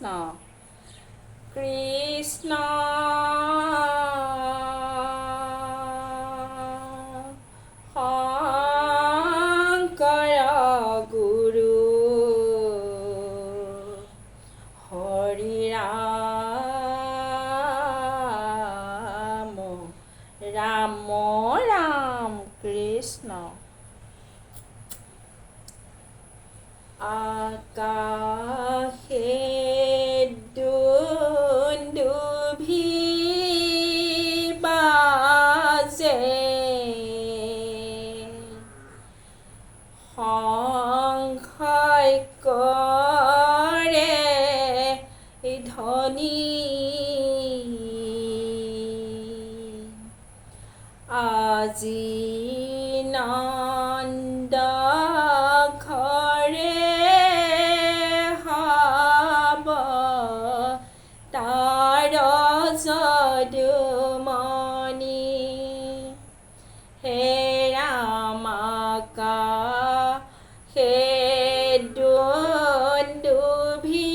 কৃষ্ণ কৃষ্ণ শংকৰ গুৰু হৰি ৰাম ৰাম ৰাম কৃষ্ণ আকাশে দুন্দুভি বাজে সংশয় কৰে ধ্বনি আজি নন্দ ঘৰে হব তাৰ যদুমণি হে ৰাম আকাশে দুন্দুভি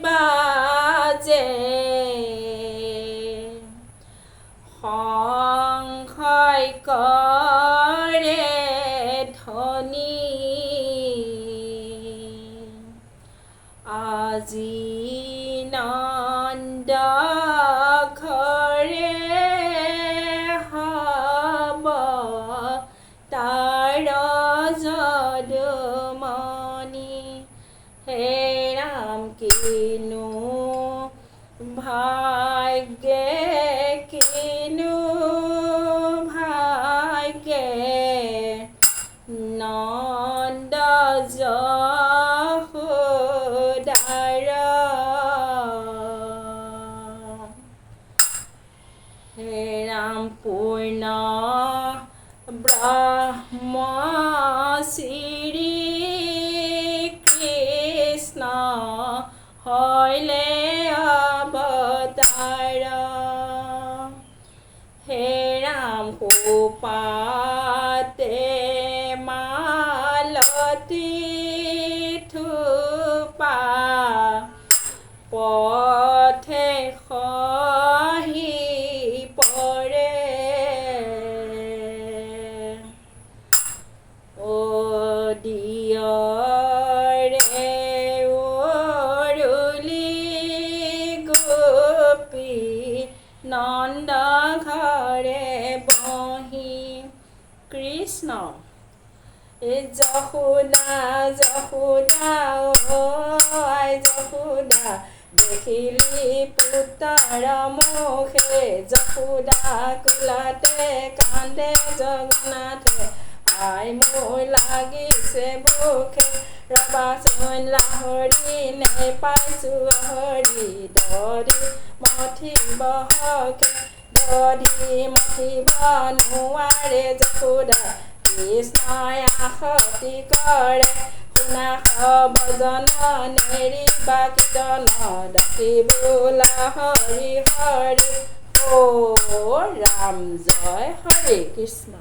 বাজে সংশয় কৰে ধ্বনি আজি নন্দ ঘৰে হব তাৰ যদুমণি হে ৰাম কিনো ভাগ্যে কিনো ভাগ্যে নন্দ যশোদাৰ হে ৰাম পূৰ্ণ ব্ৰহ্ম শ্ৰী কৃষ্ণ হইলে অৱতাৰ হে ৰাম সুপাতে মালতী থোপা পথে খহি পৰে অদিয়ৰে অৰুলি গোপী নন্দ ঘৰে বহি কৃষ্ণ যশোদা যশোদা আই যশোদা দেখিলি পুত্ৰ মুখে যশোদা কোলাতে কান্দে জগন্নাথে আই মোৰ লাগিছে ভোকে ৰবাচোন লাহৰি নেপাইছোঁ হৰি দধি মঠিব হকে দধি মঠিব নোৱাৰে যশোদা কৃষ্ণই আসতি কৰে শুনা ভজন নেৰিবা কীৰ্তন ডাকি বোলা হৰি হৰি অ' ৰাম জয় হৰে কৃষ্ণ।